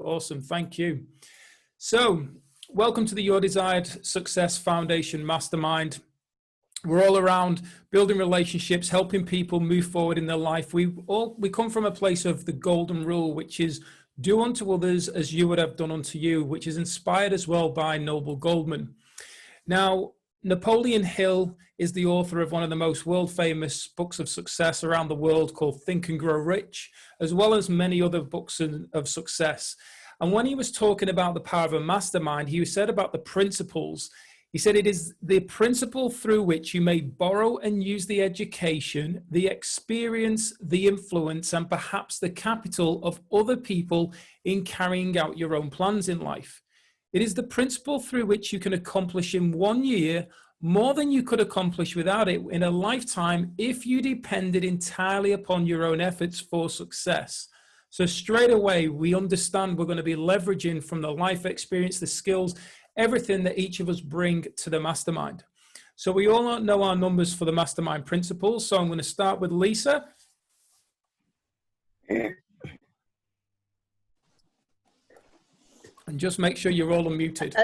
Awesome. Thank you. So welcome to the Your Desired Success Foundation Mastermind. We're all around building relationships, helping people move forward in their life. We come from a place of the golden rule, which is do unto others as you would have done unto you, which is inspired as well by Noble Goldman. Now, Napoleon Hill is the author of one of the most world famous books of success around the world called Think and Grow Rich, as well as many other books of success. And when he was talking about the power of a mastermind, he said about the principles. He said it is the principle through which you may borrow and use the education, the experience, the influence, and perhaps the capital of other people in carrying out your own plans in life. It is the principle through which you can accomplish in 1 year more than you could accomplish without it in a lifetime if you depended entirely upon your own efforts for success. So straight away, we understand we're going to be leveraging from the life experience, the skills, everything that each of us bring to the mastermind. So we all know our numbers for the mastermind principles. So I'm going to start with Lisa. And just make sure you're all unmuted.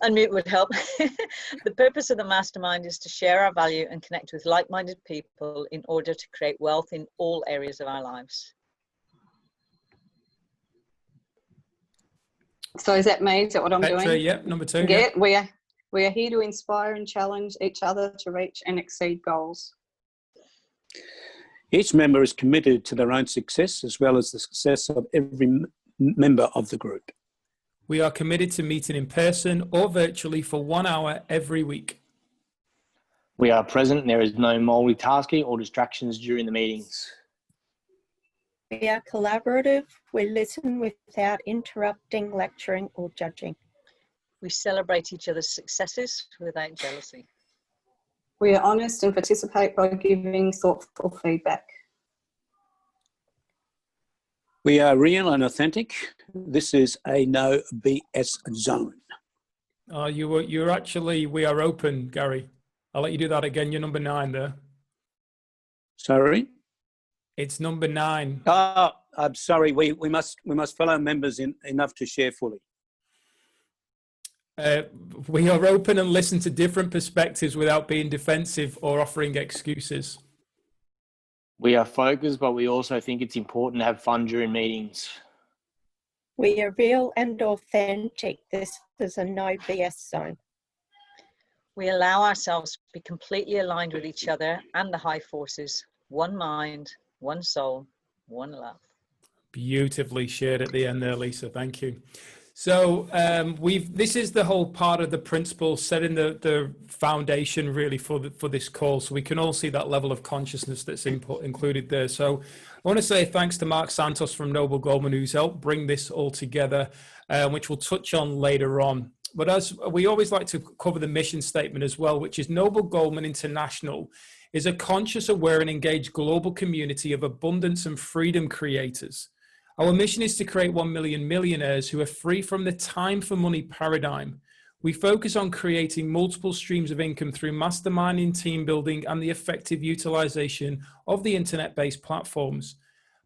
Unmute would help. The purpose of the mastermind is to share our value and connect with like-minded people in order to create wealth in all areas of our lives. So is that me? Is that what I'm doing? Yep, number 2. Yeah, we are here to inspire and challenge each other to reach and exceed goals. Each member is committed to their own success as well as the success of every member of the group. We are committed to meeting in person or virtually for 1 hour every week. We are present and there is no multitasking or distractions during the meetings. We are collaborative. We listen without interrupting, lecturing, or judging. We celebrate each other's successes without jealousy. We are honest and participate by giving thoughtful feedback. We are real and authentic. This is a no BS zone. You're actually, we are open, Gary. I'll let you do that again. You're number 9 there. Sorry? It's number 9. Oh, I'm sorry. We must follow members enough to share fully. We are open and listen to different perspectives without being defensive or offering excuses. We are focused, but we also think it's important to have fun during meetings. We are real and authentic. This is a no BS zone. We allow ourselves to be completely aligned with each other and the high forces. One mind, one soul, one love. Beautifully shared at the end there, Lisa. Thank you. So this is the whole part of the principle, setting the foundation really for this call, so we can all see that level of consciousness that's included there. So I want to say thanks to Mark Santos from Noble Goldman, who's helped bring this all together, which we'll touch on later on. But as we always like to cover the mission statement as well, which is Noble Goldman International is a conscious, aware and engaged global community of abundance and freedom creators. Our mission is to create 1 million millionaires who are free from the time for money paradigm. We focus on creating multiple streams of income through masterminding, team building, and the effective utilization of the internet-based platforms.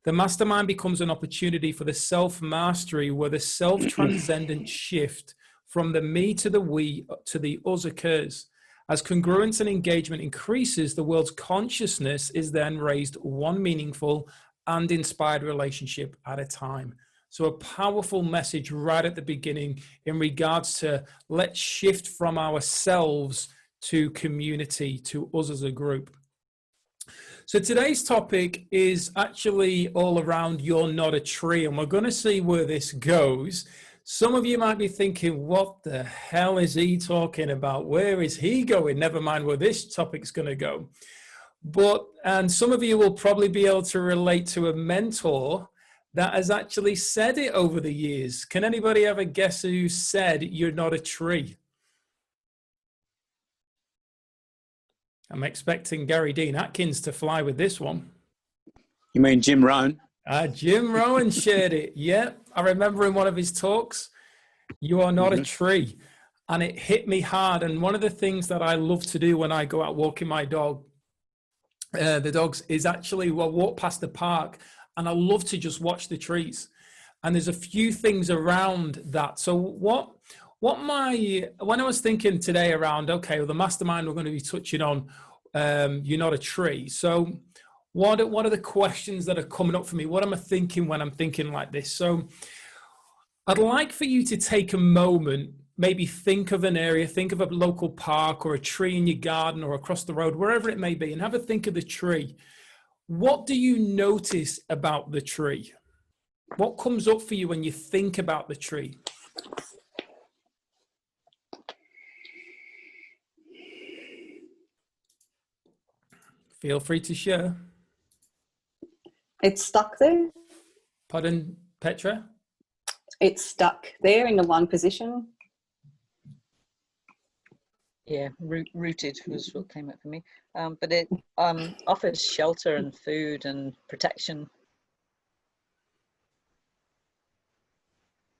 The mastermind becomes an opportunity for the self-mastery where the self-transcendent shift from the me to the we to the us occurs. As congruence and engagement increases, the world's consciousness is then raised one meaningful and inspired relationship at a time. So a powerful message right at the beginning in regards to let's shift from ourselves to community, to us as a group. So today's topic is actually all around you're not a tree, and we're going to see where this goes. Some of you might be thinking, what the hell is he talking about? Where is he going? Never mind where this topic's going to go. And some of you will probably be able to relate to a mentor that has actually said it over the years. Can anybody ever guess who said you're not a tree? I'm expecting Gary Dean Atkins to fly with this one. You mean Jim Rohn? Jim Rohn shared it. Yeah, I remember in one of his talks, you are not a tree. And it hit me hard. And one of the things that I love to do when I go out walking my dog, the dogs, is actually walk past the park, and I love to just watch the trees. And there's a few things around that. So when I was thinking today around, okay, well, the mastermind, we're going to be touching on, you're not a tree. So what are the questions that are coming up for me? What am I thinking when I'm thinking like this? So I'd like for you to take a moment, maybe think of an area, think of a local park or a tree in your garden or across the road, wherever it may be, and have a think of the tree. What do you notice about the tree? What comes up for you when you think about the tree? Feel free to share. It's stuck there. Pardon, Petra? It's stuck there in the one position. Yeah, rooted was what came up for me. But it offers shelter and food and protection.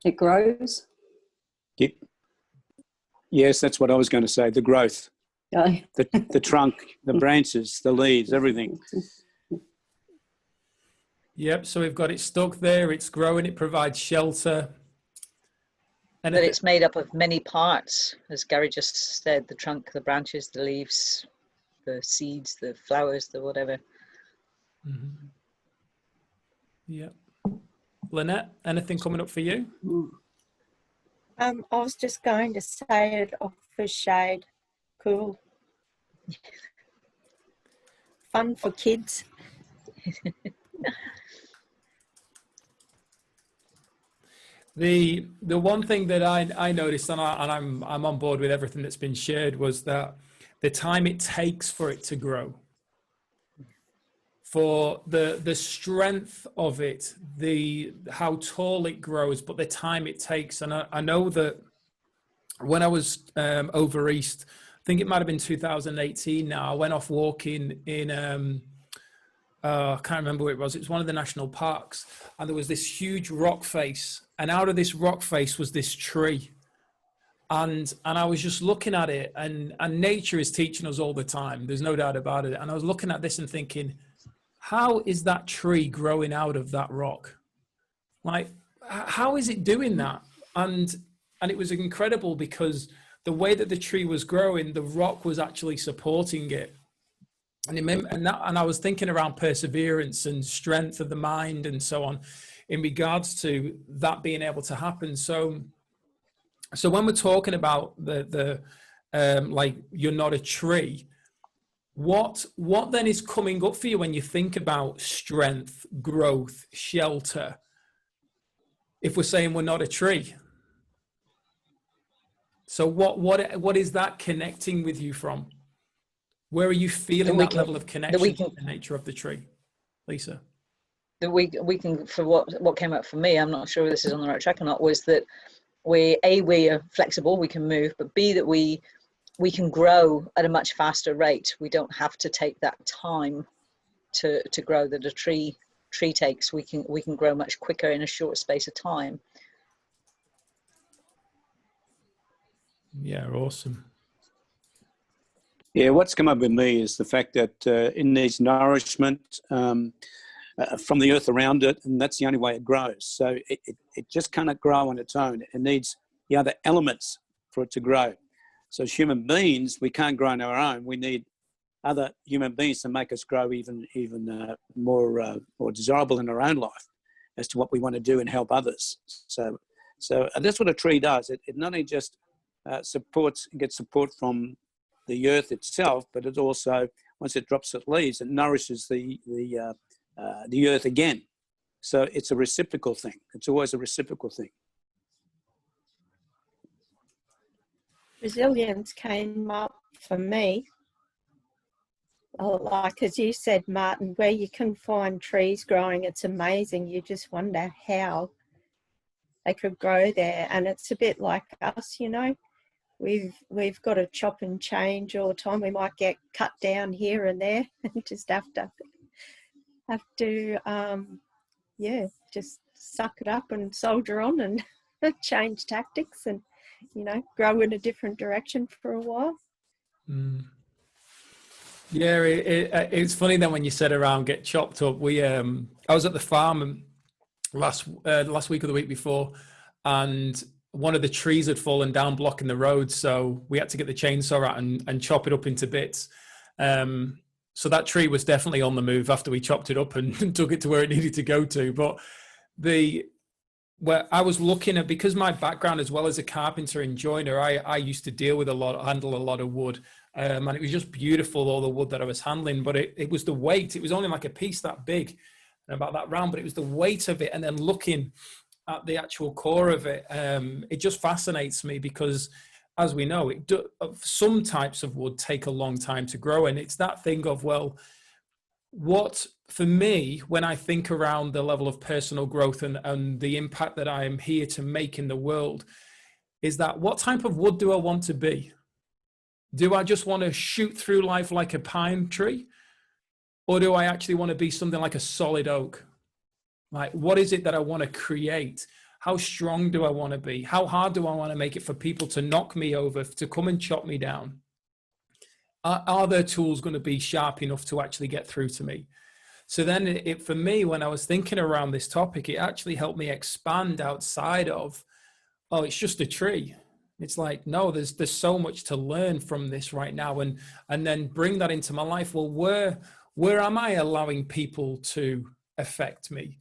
It grows. Yes, that's what I was going to say. The growth, Yeah. the trunk, the branches, the leaves, everything. Yep, so we've got it stuck there, it's growing, it provides shelter. And But it's made up of many parts, as Gary just said, the trunk, the branches, the leaves, the seeds, the flowers, the whatever. Mm-hmm. Yep. Lynette, anything coming up for you? I was just going to say it offers shade. Cool. Fun for kids. The one thing that I noticed, and I'm on board with everything that's been shared, was that the time it takes for it to grow, for the strength of it, how tall it grows, but the time it takes. And I know that when I was over east, I think it might have been 2018 now, I went off walking in I can't remember where it was. It was one of the national parks, and there was this huge rock face, and out of this rock face was this tree. And I was just looking at it, and nature is teaching us all the time. There's no doubt about it. And I was looking at this and thinking, how is that tree growing out of that rock? Like, how is it doing that? And it was incredible because the way that the tree was growing, the rock was actually supporting it. And I was thinking around perseverance and strength of the mind and so on in regards to that being able to happen. So when we're talking about the like, you're not a tree, what then is coming up for you when you think about strength, growth, shelter, if we're saying we're not a tree? So what is that connecting with you from? Where are you feeling that level of connection to the nature of the tree, Lisa? That we can, for what came up for me, I'm not sure if this is on the right track or not, was that we are flexible, we can move, but B, that we can grow at a much faster rate. We don't have to take that time to grow that a tree takes. We can grow much quicker in a short space of time. Yeah, awesome. Yeah, what's come up with me is the fact that it needs nourishment from the earth around it, and that's the only way it grows. So it just cannot grow on its own. It needs the other elements for it to grow. So as human beings, we can't grow on our own. We need other human beings to make us grow even more desirable in our own life as to what we want to do and help others. So that's what a tree does. It not only just gets support from the earth itself, but it also, once it drops its leaves, it nourishes the earth again. So it's a reciprocal thing. It's always a reciprocal thing. Resilience came up for me. Like as you said, Martin, where you can find trees growing, it's amazing. You just wonder how they could grow there. And it's a bit like us, you know. We've got to chop and change all the time. We might get cut down here and there and just have to just suck it up and soldier on and change tactics and, you know, grow in a different direction for a while. Mm. Yeah, it's funny then when you said around get chopped up. I was at the farm last week or the week before, and one of the trees had fallen down blocking the road, so we had to get the chainsaw out and chop it up into bits. So that tree was definitely on the move after we chopped it up and took it to where it needed to go to. But where I was looking at, because my background as well as a carpenter and joiner, I used to deal with handle a lot of wood, and it was just beautiful, all the wood that I was handling. But it was the weight. It was only like a piece that big and about that round, but it was the weight of it, and then looking at the actual core of it. It just fascinates me because, as we know, some types of wood take a long time to grow, and it's that thing of, well, what for me, when I think around the level of personal growth and the impact that I am here to make in the world, is that what type of wood do I want to be? Do I just want to shoot through life like a pine tree? Or do I actually want to be something like a solid oak? Like, what is it that I want to create? How strong do I want to be? How hard do I want to make it for people to knock me over, to come and chop me down? Are their tools going to be sharp enough to actually get through to me? So then for me, when I was thinking around this topic, it actually helped me expand outside of, oh, it's just a tree. It's like, no, there's so much to learn from this right now, and then bring that into my life. Well, where am I allowing people to affect me?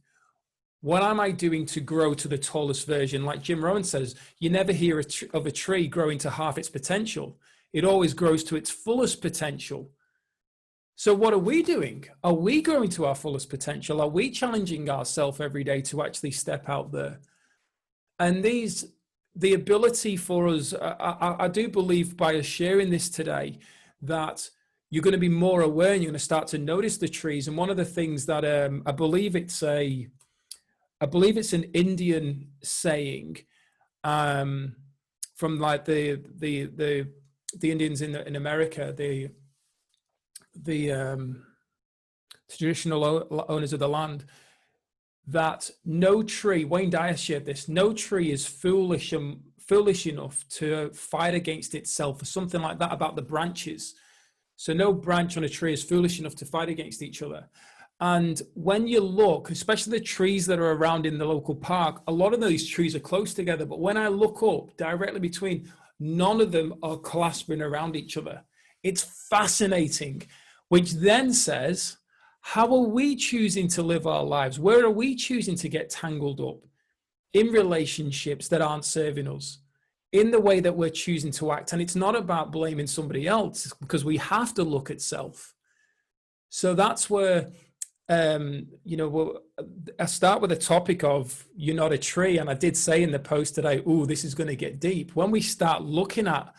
What am I doing to grow to the tallest version? Like Jim Rohn says, you never hear of a tree growing to half its potential. It always grows to its fullest potential. So what are we doing? Are we growing to our fullest potential? Are we challenging ourselves every day to actually step out there? And the ability for us, I do believe by us sharing this today, that you're going to be more aware and you're going to start to notice the trees. And one of the things that I believe it's an Indian saying, from like the Indians in America, the traditional owners of the land, that no tree, Wayne Dyer shared this, no tree is foolish enough to fight against itself, or something like that about the branches. So no branch on a tree is foolish enough to fight against each other. And when you look, especially the trees that are around in the local park, a lot of these trees are close together. But when I look up directly between, none of them are clasping around each other. It's fascinating, which then says, how are we choosing to live our lives? Where are we choosing to get tangled up in relationships that aren't serving us, in the way that we're choosing to act? And it's not about blaming somebody else, because we have to look at self. So that's where, I start with a topic of, you're not a tree. And I did say in the post today, oh, this is going to get deep. When we start looking at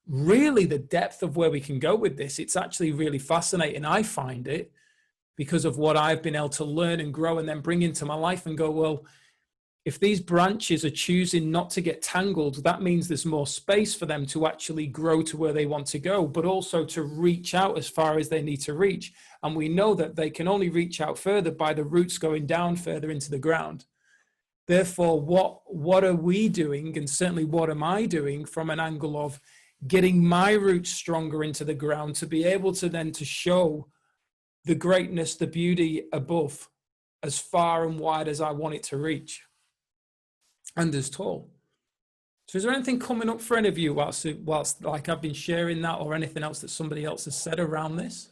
really the depth of where we can go with this, it's actually really fascinating. I find it, because of what I've been able to learn and grow and then bring into my life and go, well, if these branches are choosing not to get tangled, that means there's more space for them to actually grow to where they want to go, but also to reach out as far as they need to reach. And we know that they can only reach out further by the roots going down further into the ground. Therefore, what are we doing? And certainly what am I doing from an angle of getting my roots stronger into the ground to be able to then to show the greatness, the beauty above, as far and wide as I want it to reach, and as tall. So is there anything coming up for any of you whilst like I've been sharing that, or anything else that somebody else has said around this?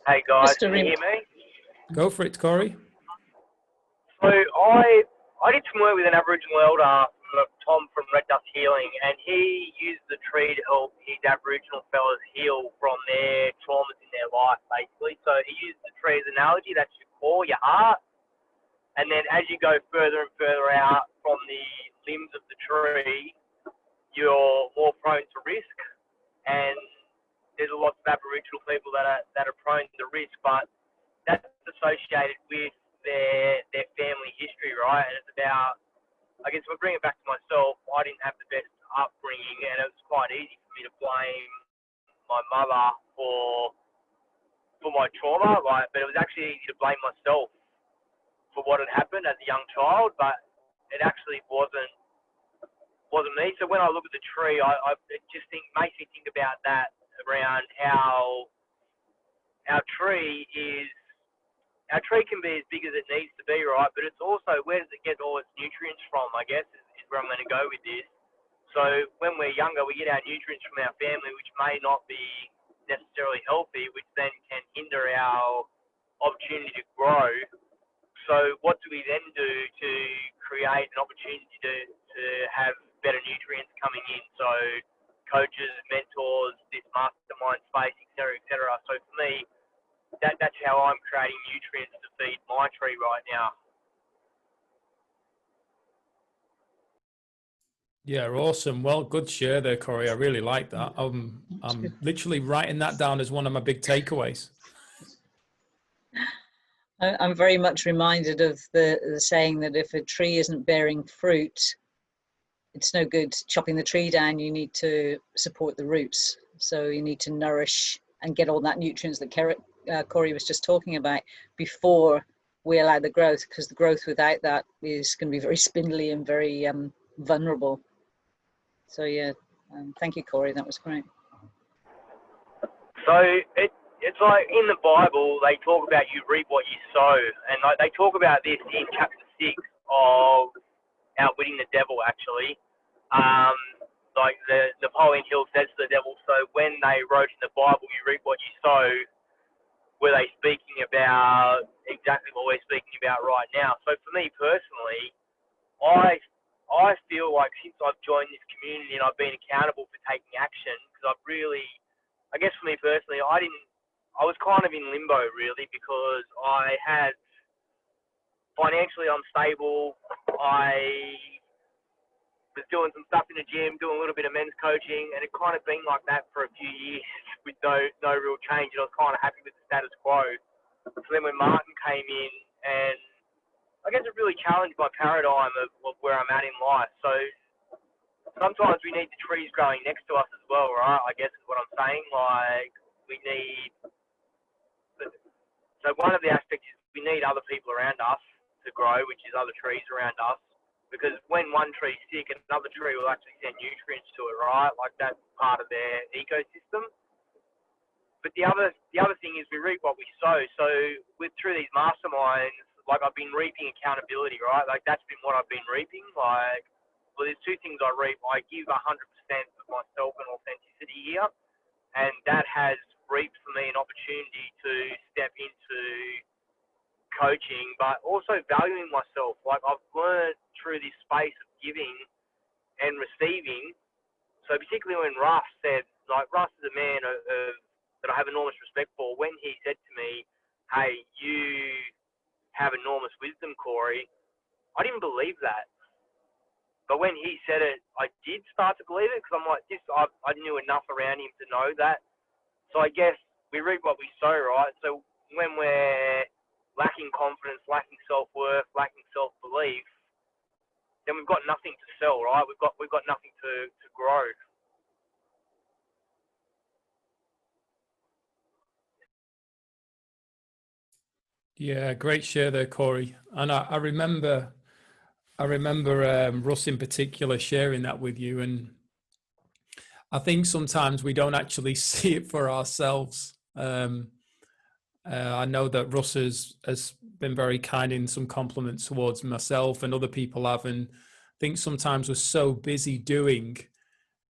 Hey guys, can you hear me? Go for it, Corey. So I did some work with an Aboriginal elder, Tom from Red Dust Healing, and he used the tree to help his Aboriginal fellas heal from their traumas in their life, basically. So he used the tree as an analogy. That's your core, your heart. And then as you go further and further out from the limbs of the tree, you're more prone to risk. And there's lots of Aboriginal people that are prone to risk, but that's associated with their family history, right? And it's about, I guess if I bring it back to myself, I didn't have the best upbringing, and it was quite easy for me to blame my mother for my trauma, but it was actually easy to blame myself for what had happened as a young child, but it actually wasn't me. So when I look at the tree, it just makes me think about that, around how our tree is our tree can be as big as it needs to be, right? But it's also, where does it get all its nutrients from, I guess, is where I'm going to go with this. So when we're younger, we get our nutrients from our family, which may not be necessarily healthy, which then can hinder our opportunity to grow. So what do we then do to create an opportunity to have better nutrients coming in? So coaches, mentors, this mastermind space, et cetera, et cetera. So for me, that's how I'm creating nutrients to feed my tree right now. Yeah, awesome. Well, good share there, Corey. I really like that. I'm literally writing that down as one of my big takeaways. I'm very much reminded of the saying that if a tree isn't bearing fruit, it's no good chopping the tree down. You need to support the roots. So you need to nourish and get all that nutrients that Corey was just talking about before we allow the growth, because the growth without that is going to be very spindly and very vulnerable. So yeah, thank you, Corey. That was great. So it's like in the Bible, they talk about you reap what you sow, and like they talk about this in chapter 6 of Outwitting the Devil. Actually, like the Napoleon Hill says to the devil. So when they wrote in the Bible, you reap what you sow, were they speaking about exactly what we're speaking about right now? So for me personally, I feel like since I've joined this community and I've been accountable for taking action, because I've really, I guess for me personally, I was kind of in limbo really, because I had financially unstable. I was doing some stuff in the gym, doing a little bit of men's coaching, and it kind of been like that for a few years with no real change, and I was kind of happy with the status quo. So then when Martin came in, and I guess it really challenged my paradigm of where I'm at in life. So sometimes we need the trees growing next to us as well, right? I guess is what I'm saying. Like we need, so one of the aspects is we need other people around us to grow, which is other trees around us. Because when one tree's sick, another tree will actually send nutrients to it, right? Like that's part of their ecosystem. But the other thing is we reap what we sow. So through these masterminds, like I've been reaping accountability, right? Like that's been what I've been reaping. Like, well, there's two things I reap. I give 100% of myself and authenticity here, and that has reaped for me an opportunity to step into coaching, but also valuing myself. Like I've learned through this space of giving and receiving. So particularly when Russ said, like Russ is a man that I have enormous respect for. When he said to me, "Hey, you have enormous wisdom, Corey," I didn't believe that. But when he said it, I did start to believe it, because I'm like, I knew enough around him to know that. So I guess we reap what we sow, right? So when we're lacking confidence, lacking self-worth, lacking self-belief, then we've got nothing to sell, right? We've got nothing to grow. Yeah, great share there, Corey. And I remember Russ in particular sharing that with you. And I think sometimes we don't actually see it for ourselves. I know that Russ has been very kind in some compliments towards myself, and other people have. And I think sometimes we're so busy doing,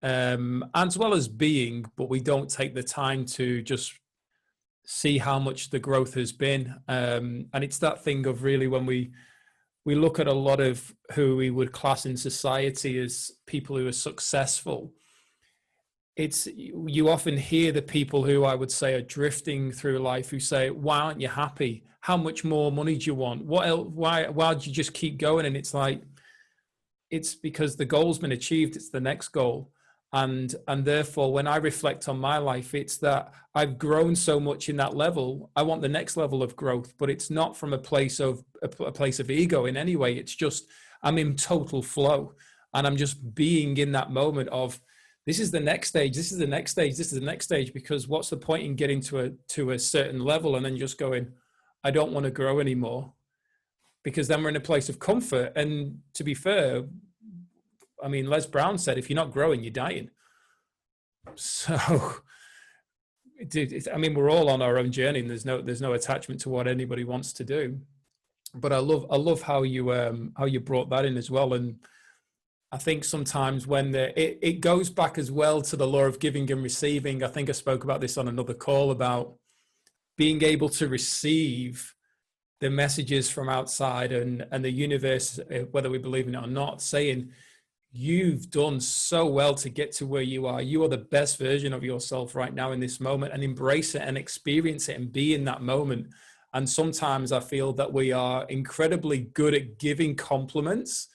as well as being, but we don't take the time to just see how much the growth has been. And it's that thing of really when we look at a lot of who we would class in society as people who are successful, you often hear the people who I would say are drifting through life who say, "Why aren't you happy? How much more money do you want? What else? Why do you just keep going?" And it's like, it's because the goal's been achieved. It's the next goal. And therefore, when I reflect on my life, it's that I've grown so much in that level. I want the next level of growth, but it's not from a place of ego in any way. It's just I'm in total flow, and I'm just being in that moment of, this is the next stage. This is the next stage. This is the next stage. Because what's the point in getting to a certain level and then just going, I don't want to grow anymore, because then we're in a place of comfort. And to be fair, I mean, Les Brown said, if you're not growing, you're dying. So I mean, we're all on our own journey, and there's no attachment to what anybody wants to do. But I love how you brought that in as well. And I think sometimes when it goes back as well to the law of giving and receiving. I think I spoke about this on another call about being able to receive the messages from outside and the universe, whether we believe in it or not, saying, you've done so well to get to where you are. You are the best version of yourself right now in this moment, and embrace it and experience it and be in that moment. And sometimes I feel that we are incredibly good at giving compliments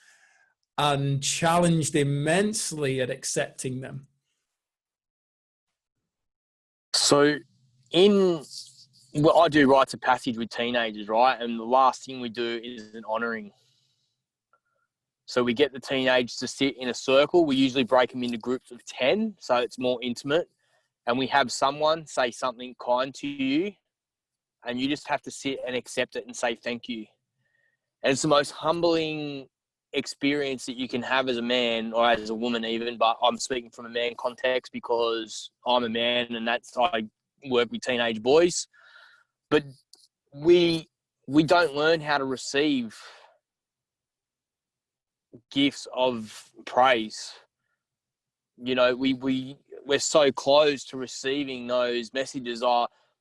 and challenged immensely at accepting them. So I do rites of passage with teenagers, right? And the last thing we do is an honouring. So we get the teenagers to sit in a circle. We usually break them into groups of 10, so it's more intimate. And we have someone say something kind to you, and you just have to sit and accept it and say thank you. And it's the most humbling experience that you can have as a man, or as a woman even, but I'm speaking from a man context because I'm a man and I work with teenage boys. But we don't learn how to receive gifts of praise. You know, we're so close to receiving those messages.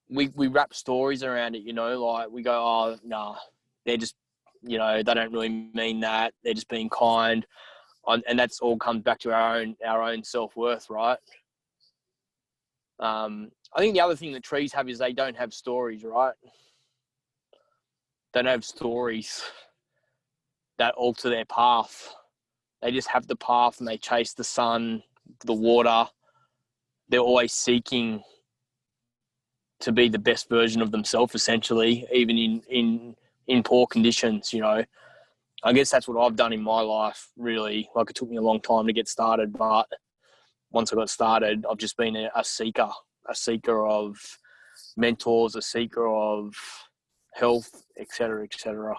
We wrap stories around it, you know, like we go, oh, nah, they're just, you know, they don't really mean that. They're just being kind. And that's all comes back to our own self-worth, right? I think the other thing that trees have is they don't have stories, right? They don't have stories that alter their path. They just have the path and they chase the sun, the water. They're always seeking to be the best version of themselves, essentially, even in poor conditions, you know. I guess that's what I've done in my life, really. Like, it took me a long time to get started, but once I got started, I've just been a seeker of mentors, a seeker of health, et cetera, et cetera.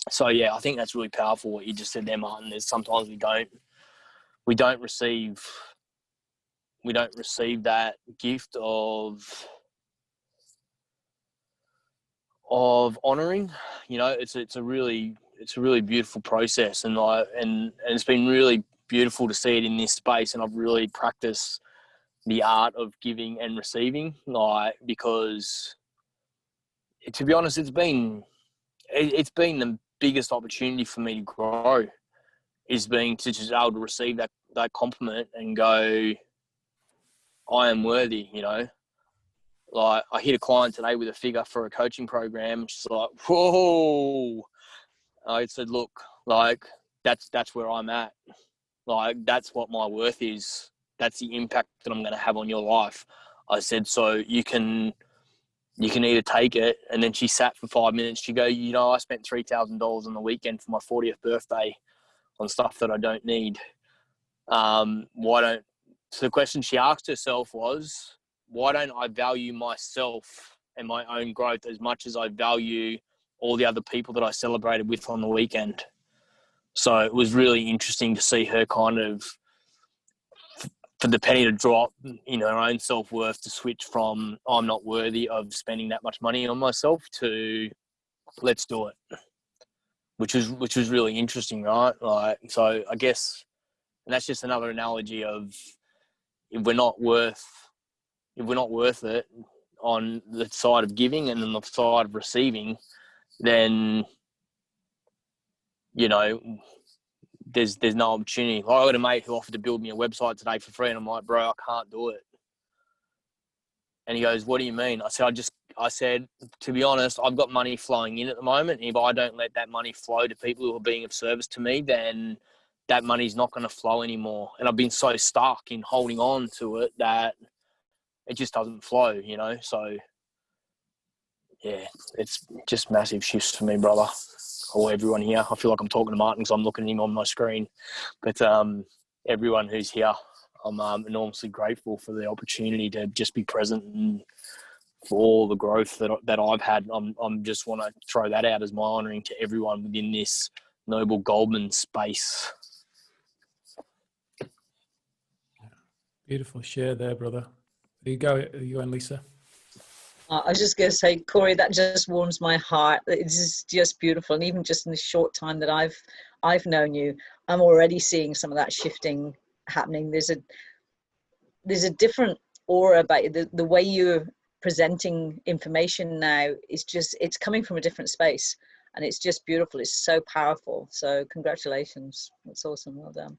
So yeah, I think that's really powerful what you just said there, Martin. There's sometimes we don't receive that gift of honoring. You know, it's a really beautiful process, and it's been really beautiful to see it in this space. And I've really practiced the art of giving and receiving, like, because to be honest, it's been the biggest opportunity for me to grow, is being to just able to receive that compliment and go, I am worthy, you know. Like, I hit a client today with a figure for a coaching program. She's like, whoa. I said, look, like, that's where I'm at. Like, that's what my worth is. That's the impact that I'm going to have on your life. I said, so you can either take it. And then she sat for 5 minutes. She go, you know, I spent $3,000 on the weekend for my 40th birthday on stuff that I don't need. So the question she asked herself was, why don't I value myself and my own growth as much as I value all the other people that I celebrated with on the weekend? So it was really interesting to see her kind of, for the penny to drop in her own self-worth, to switch from I'm not worthy of spending that much money on myself to let's do it, which was really interesting, right? Like, so I guess, and that's just another analogy of if we're not worth it on the side of giving and on the side of receiving, then, you know, there's no opportunity. Like, I got a mate who offered to build me a website today for free, and I'm like, bro, I can't do it. And he goes, what do you mean? I said, to be honest, I've got money flowing in at the moment. If I don't let that money flow to people who are being of service to me, then that money's not going to flow anymore. And I've been so stuck in holding on to it that it just doesn't flow, you know? So yeah, it's just massive shifts for me, brother. Or everyone here. I feel like I'm talking to Martin because I'm looking at him on my screen. But everyone who's here, I'm enormously grateful for the opportunity to just be present and for all the growth that I've had. I'm just want to throw that out as my honouring to everyone within this noble Goldman space. Beautiful share there, brother. You go, and Lisa. I was just going to say, Corey, that just warms my heart. It's just beautiful, and even just in the short time that I've known you, I'm already seeing some of that shifting happening. There's a different aura about you. The way you're presenting information now is just, it's coming from a different space, and it's just beautiful. It's so powerful. So congratulations. That's awesome. Well done.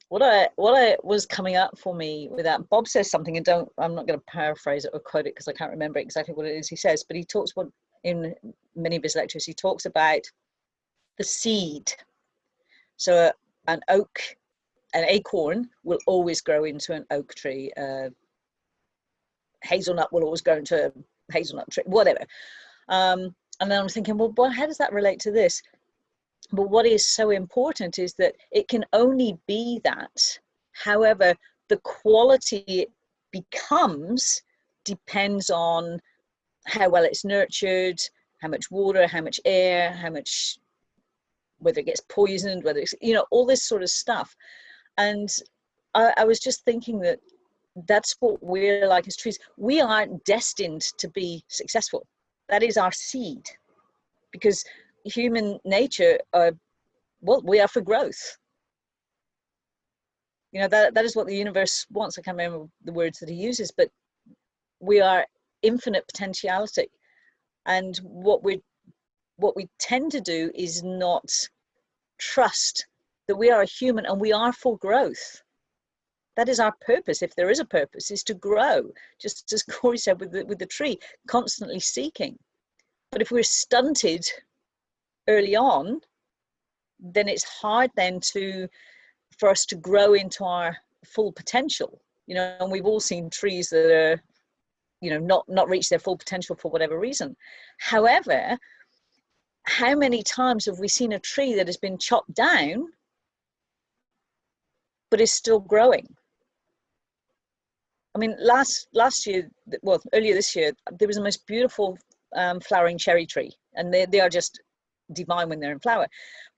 What I was coming up for me with that, Bob says something, and I'm not going to paraphrase it or quote it because I can't remember exactly what it is he says, but he talks in many of his lectures, he talks about the seed. So an acorn will always grow into an oak tree. Hazelnut will always grow into a hazelnut tree, whatever. And then I'm thinking, well, how does that relate to this? But what is so important is that it can only be that. However, the quality it becomes depends on how well it's nurtured, how much water, how much air, whether it gets poisoned, whether it's, all this sort of stuff. And I was just thinking that that's what we're like as trees. We aren't destined to be successful. That is our seed, because human nature, we are for growth. That is what the universe wants. I can't remember the words that he uses, but we are infinite potentiality. And what we tend to do is not trust that we are a human and we are for growth. That is our purpose. If there is a purpose, is to grow. Just as Corey said with the tree, constantly seeking. But if we're stunted early on, then it's hard then for us to grow into our full potential. And we've all seen trees that are, not reach their full potential for whatever reason. However, how many times have we seen a tree that has been chopped down but is still growing? I mean, earlier this year, there was the most beautiful flowering cherry tree, and they are just divine when they're in flower.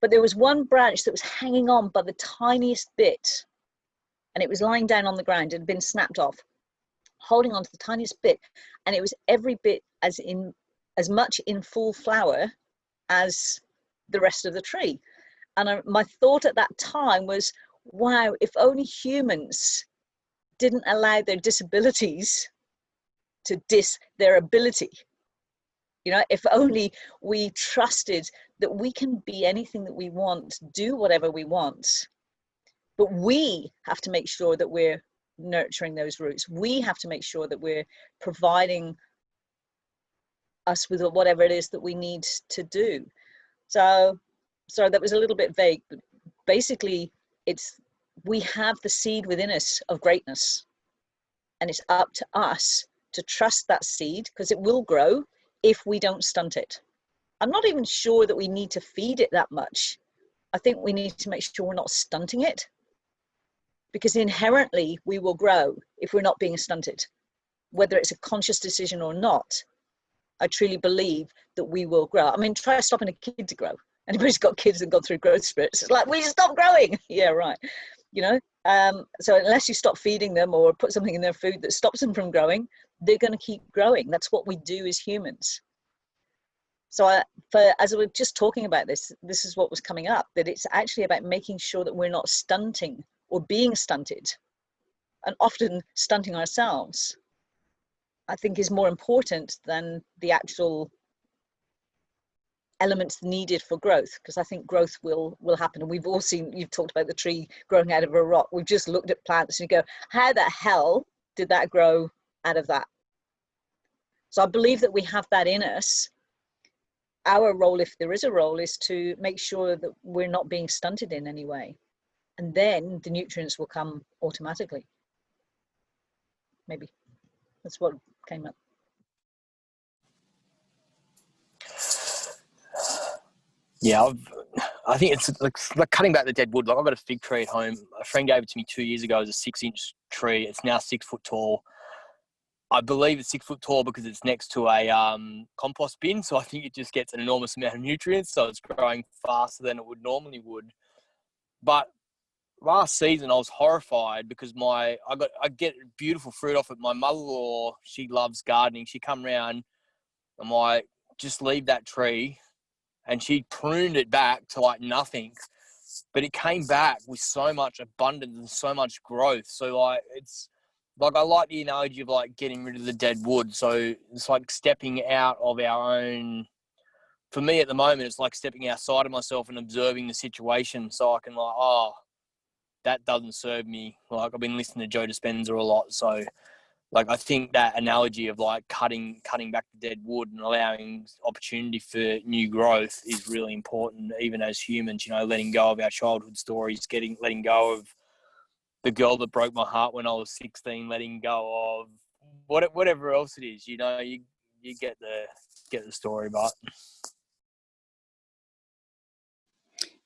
But there was one branch that was hanging on by the tiniest bit, and it was lying down on the ground. It had been snapped off, holding on to the tiniest bit, and it was every bit as much in full flower as the rest of the tree. And my thought at that time was, wow, if only humans didn't allow their disabilities to diss their ability. If only we trusted that we can be anything that we want, do whatever we want, but we have to make sure that we're nurturing those roots. We have to make sure that we're providing us with whatever it is that we need to do. So that was a little bit vague, but basically we have the seed within us of greatness, and it's up to us to trust that seed, because it will grow if we don't stunt it. I'm not even sure that we need to feed it that much. I think we need to make sure we're not stunting it, because inherently we will grow if we're not being stunted, whether it's a conscious decision or not. I truly believe that we will grow. I mean, try stopping a kid to grow. Anybody's got kids and gone through growth spurts, it's like, we stop growing. Yeah, right. So unless you stop feeding them or put something in their food that stops them from growing, they're going to keep growing. That's what we do as humans. So as we were just talking about this is what was coming up, that it's actually about making sure that we're not stunting or being stunted, and often stunting ourselves, I think, is more important than the actual elements needed for growth, because I think growth will happen. And we've all seen, you've talked about the tree growing out of a rock. We've just looked at plants and you go, how the hell did that grow out of that? So I believe that we have that in us. Our role, if there is a role, is to make sure that we're not being stunted in any way, and then the nutrients will come automatically. Maybe that's what came up. Yeah, I think it's like cutting back the dead wood. Like, I've got a fig tree at home. A friend gave it to me 2 years ago as a 6-inch tree. It's now 6 foot tall. I believe it's 6 foot tall because it's next to a compost bin. So I think it just gets an enormous amount of nutrients. So it's growing faster than it would normally would. But last season I was horrified because I get beautiful fruit off it. My mother-in-law, she loves gardening. She come round, I'm like, just leave that tree, and she pruned it back to like nothing, but it came back with so much abundance and so much growth. So like, it's like, I like the analogy of like getting rid of the dead wood. So it's like stepping out of our own. For me at the moment, it's like stepping outside of myself and observing the situation, so I can like, oh, that doesn't serve me. Like, I've been listening to Joe Dispenza a lot, so like, I think that analogy of like cutting back the dead wood and allowing opportunity for new growth is really important, even as humans. You know, letting go of our childhood stories, letting go of the girl that broke my heart when I was 16, letting go of whatever else it is. You know, you get the story, but.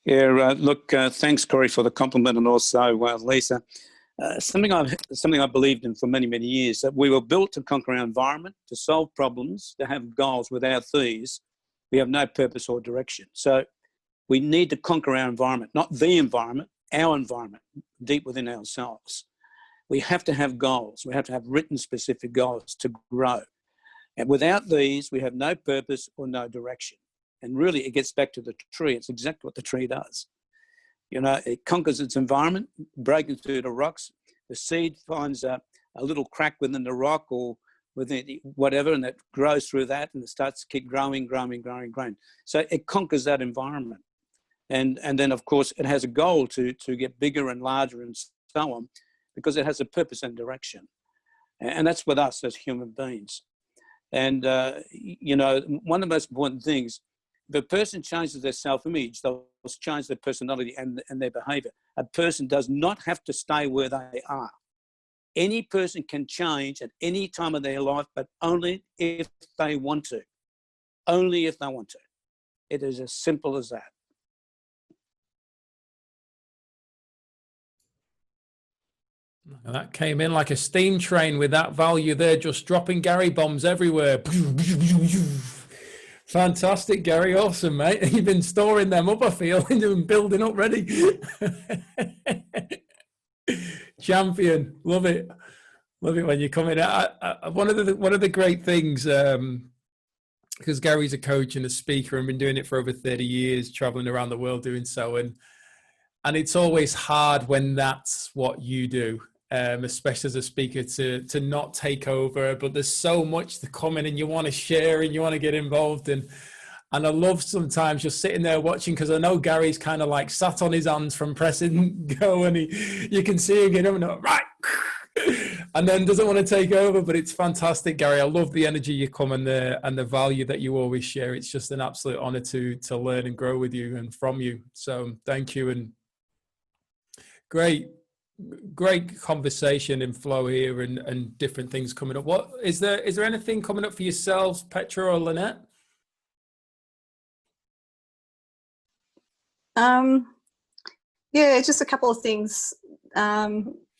Yeah, look, thanks, Corey, for the compliment, and also Lisa. Something I believed in for many, many years, that we were built to conquer our environment, to solve problems, to have goals. Without these, we have no purpose or direction. So we need to conquer our environment, not the environment, our environment, deep within ourselves. We have to have goals. We have to have written specific goals to grow. And without these, we have no purpose or no direction. And really, it gets back to the tree. It's exactly what the tree does. You know, it conquers its environment, breaking through the rocks. The seed finds a little crack within the rock or within whatever, and it grows through that, and it starts to keep growing. So it conquers that environment. And then, of course, it has a goal to get bigger and larger and so on, because it has a purpose and direction. And that's with us as human beings. And, you know, one of the most important things, if a person changes their self-image, they'll change their personality and their behavior. A person does not have to stay where they are. Any person can change at any time of their life, but only if they want to. Only if they want to. It is as simple as that. That came in like a steam train with that value there, just dropping Gary bombs everywhere. Fantastic, Gary. Awesome, mate. You've been storing them up, I feel, and building up ready. Champion. Love it. Love it when you come in. One of the great things, because Gary's a coach and a speaker and been doing it for over 30 years, traveling around the world doing so. And it's always hard when that's what you do. Especially as a speaker, to not take over, but there's so much to come in and you want to share and you want to get involved in. And I love sometimes just sitting there watching, because I know Gary's kind of like sat on his hands from pressing go, and you can see him get up and right, and then doesn't want to take over. But it's fantastic, Gary. I love the energy you come and the value that you always share. It's just an absolute honor to learn and grow with you and from you. So thank you, and great conversation and flow here, and different things coming up. What is there anything coming up for yourselves, Petra or Lynette? Yeah, just a couple of things.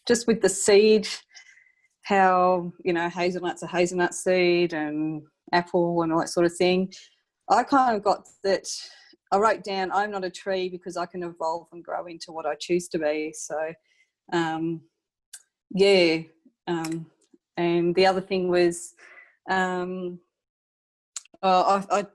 Just with the seed, how, you know, hazelnut's a hazelnut seed and apple and all that sort of thing. I kind of got that. I wrote down, I'm not a tree because I can evolve and grow into what I choose to be. So and the other thing was, I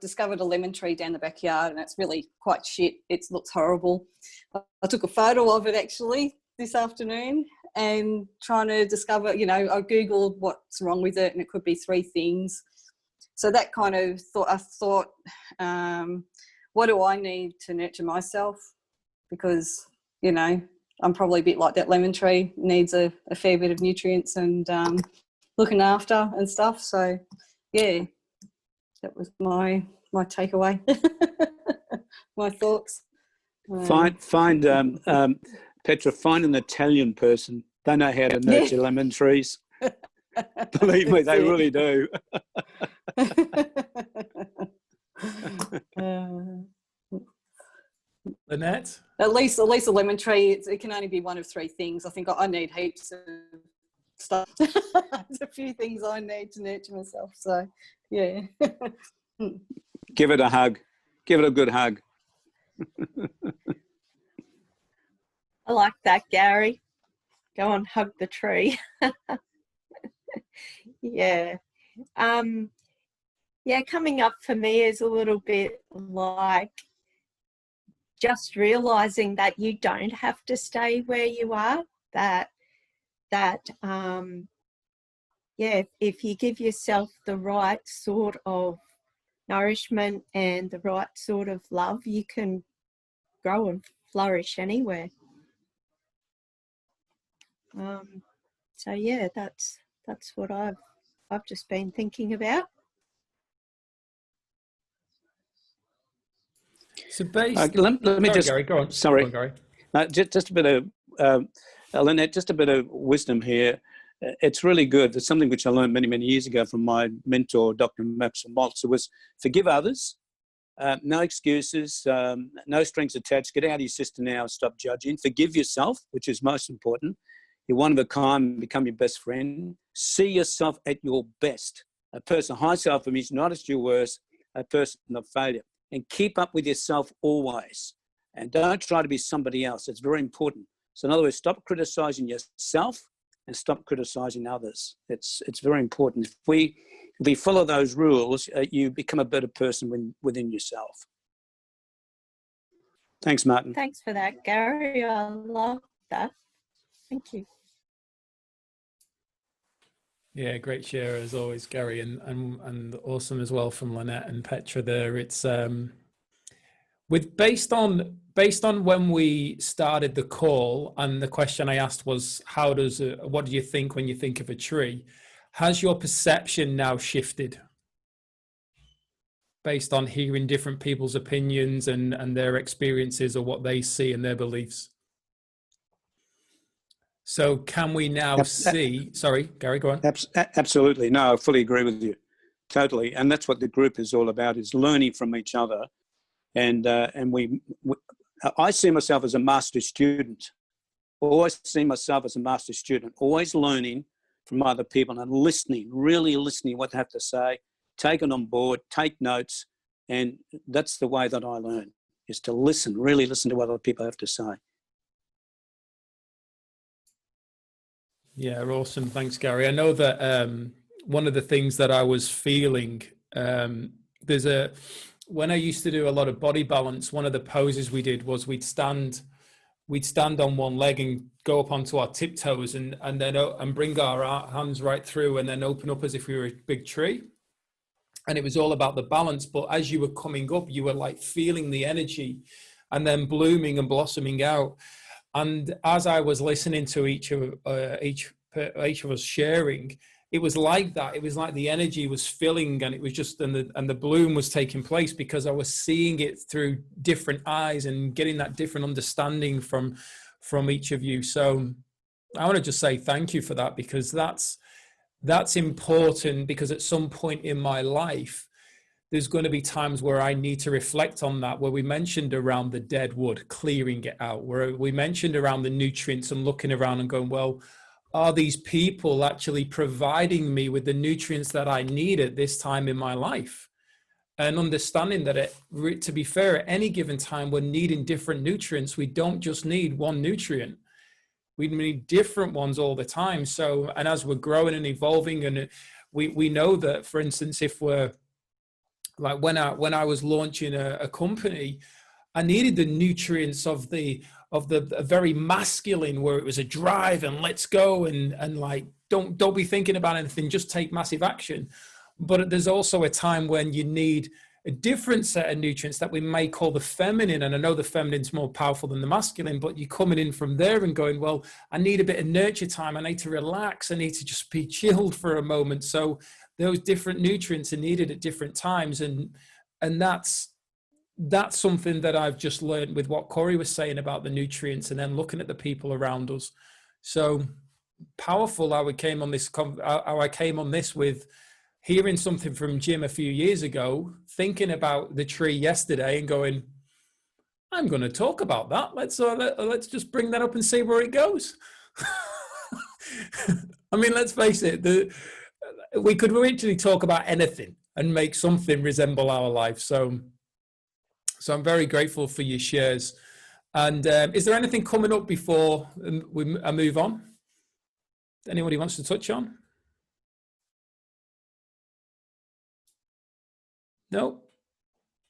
discovered a lemon tree down the backyard, and it's really quite shit. It looks horrible. I took a photo of it actually this afternoon, and trying to discover, you know, I Googled what's wrong with it, and it could be 3 things. So that kind of I thought, what do I need to nurture myself? Because, you know, I'm probably a bit like that lemon tree, needs a fair bit of nutrients and looking after and stuff. So, yeah, that was my takeaway, my thoughts. Find Petra, find an Italian person. They know how to nurture lemon trees. Believe me, they really do. Lynette? At least a lemon tree, it can only be one of 3 things. I think I need heaps of stuff. There's a few things I need to nurture myself. So, yeah. Give it a hug. Give it a good hug. I like that, Gary. Go and hug the tree. Yeah. Yeah, coming up for me is a little bit like just realizing that you don't have to stay where you are, that yeah, if you give yourself the right sort of nourishment and the right sort of love, you can grow and flourish anywhere. So yeah, that's what I've just been thinking about. So based, let me sorry, just, Gary, go on. sorry, Go on, Gary. just a bit of, Lynette, just a bit of wisdom here. It's really good. It's something which I learned many, many years ago from my mentor, Dr. Maps and Maltz. It was forgive others, no excuses, no strings attached. Get out of your system now and stop judging. Forgive yourself, which is most important. You're one of a kind, become your best friend. See yourself at your best. A person, high self-image, not at your worst, a person of failure. And keep up with yourself always. And don't try to be somebody else. It's very important. So in other words, stop criticizing yourself and stop criticizing others. It's very important. If we follow those rules, you become a better person within yourself. Thanks, Martin. Thanks for that, Gary. I love that. Thank you. Yeah, great share as always, Gary, and awesome as well from Lynette and Petra there. It's based on when we started the call, and the question I asked was, what do you think when you think of a tree? Has your perception now shifted based on hearing different people's opinions and their experiences or what they see and their beliefs? So can we now see, sorry, Gary, go on. Absolutely. No, I fully agree with you. Totally. And that's what the group is all about, is learning from each other. And I see myself as a master student. Always see myself as a master student, always learning from other people and listening, really listening what they have to say, take it on board, take notes. And that's the way that I learn, is to listen, really listen to what other people have to say. Yeah, awesome. Thanks, Gary. I know that one of the things that I was feeling, when I used to do a lot of body balance, one of the poses we did was we'd stand on one leg and go up onto our tiptoes and bring our hands right through and then open up as if we were a big tree. And it was all about the balance. But as you were coming up, you were like feeling the energy and then blooming and blossoming out. And as I was listening to each of us sharing, it was like that. It was like the energy was filling, and it was just, and the bloom was taking place because I was seeing it through different eyes and getting that different understanding from each of you. So I want to just say thank you for that, because that's important, because at some point in my life, there's going to be times where I need to reflect on that, where we mentioned around the dead wood, clearing it out, where we mentioned around the nutrients and looking around and going, well, are these people actually providing me with the nutrients that I need at this time in my life? And understanding that, to be fair, at any given time, we're needing different nutrients. We don't just need one nutrient. We need different ones all the time. So, and as we're growing and evolving, and we know that, for instance, if we're, like when I was launching a company, I needed the nutrients of the very masculine, where it was a drive and let's go and like don't be thinking about anything, just take massive action. But there's also a time when you need a different set of nutrients that we may call the feminine. And I know the feminine's more powerful than the masculine, but you're coming in from there and going, well, I need a bit of nurture time. I need to relax. I need to just be chilled for a moment. So those different nutrients are needed at different times. And that's something that I've just learned with what Corey was saying about the nutrients, and then looking at the people around us. So powerful how I came on this with hearing something from Jim a few years ago, thinking about the tree yesterday and going, I'm going to talk about that. Let's just bring that up and see where it goes. I mean, let's face it, we could literally talk about anything and make something resemble our life. So I'm very grateful for your shares. And is there anything coming up before I move on? Anybody wants to touch on? No?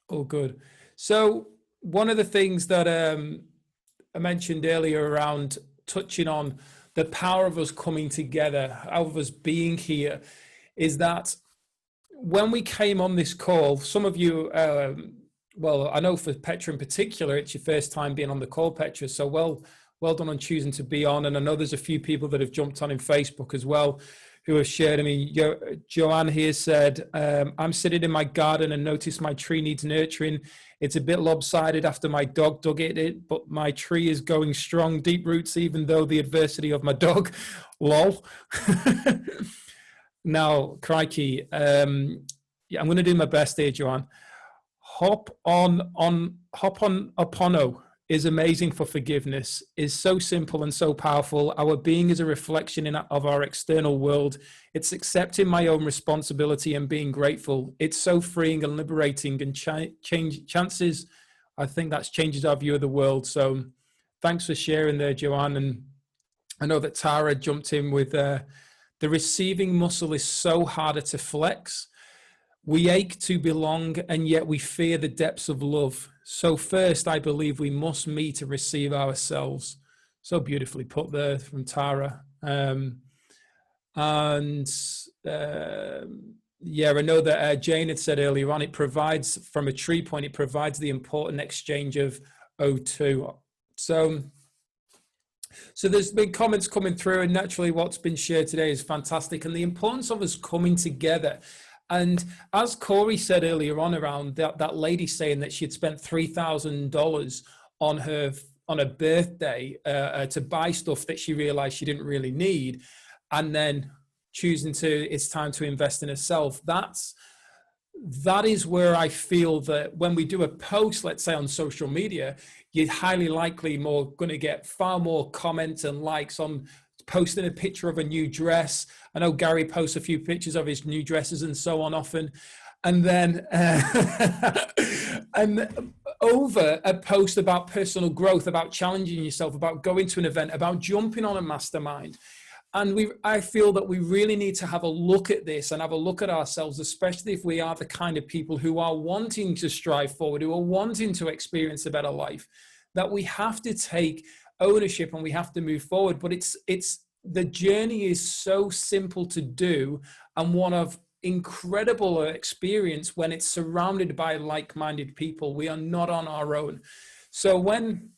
Oh, good. So one of the things that I mentioned earlier around touching on the power of us coming together, of us being here, is that when we came on this call, some of you, well, I know for Petra in particular, it's your first time being on the call, Petra. So well done on choosing to be on. And I know there's a few people that have jumped on in Facebook as well who have shared. I mean, Joanne here said, I'm sitting in my garden and notice my tree needs nurturing. It's a bit lopsided after my dog dug it, but my tree is going strong, deep roots, even though the adversity of my dog, lol. Now, crikey, yeah, I'm going to do my best here, Joanne. Hop on Opono is amazing for forgiveness, is so simple and so powerful. Our being is a reflection of our external world. It's accepting my own responsibility and being grateful. It's so freeing and liberating, and chances, I think that changes our view of the world. So thanks for sharing there, Joanne. And I know that Tara jumped in with the receiving muscle is so harder to flex. We ache to belong, and yet we fear the depths of love. So first, I believe we must meet and receive ourselves. So beautifully put there from Tara. Yeah, I know that Jane had said earlier on, it provides, from a tree point, it provides the important exchange of O2. So there's been comments coming through, and naturally what's been shared today is fantastic, and the importance of us coming together. And as Corey said earlier on around that lady saying that she had spent $3,000 on her birthday to buy stuff that she realized she didn't really need, and then choosing it's time to invest in herself. That is where I feel that when we do a post, let's say on social media, you're highly likely going to get far more comments and likes on posting a picture of a new dress. I know Gary posts a few pictures of his new dresses and so on often. And then and over a post about personal growth, about challenging yourself, about going to an event, about jumping on a mastermind. And I feel that we really need to have a look at this and have a look at ourselves, especially if we are the kind of people who are wanting to strive forward, who are wanting to experience a better life, that we have to take ownership and we have to move forward. But the journey is so simple to do, and one of incredible experience when it's surrounded by like-minded people. We are not on our own. So when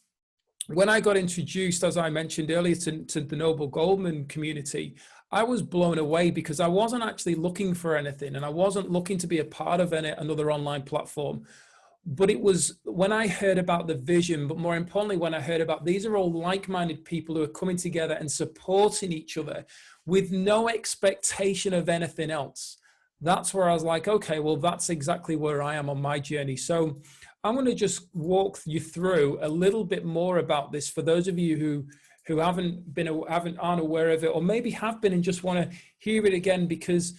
I got introduced, as I mentioned earlier, to the Noble Goldman community, I was blown away because I wasn't actually looking for anything, and I wasn't looking to be a part of another online platform. But it was when I heard about the vision, but more importantly, when I heard about these are all like-minded people who are coming together and supporting each other with no expectation of anything else. That's where I was like, okay, well, that's exactly where I am on my journey. So I'm going to just walk you through a little bit more about this for those of you who aren't aware of it, or maybe have been and just want to hear it again, because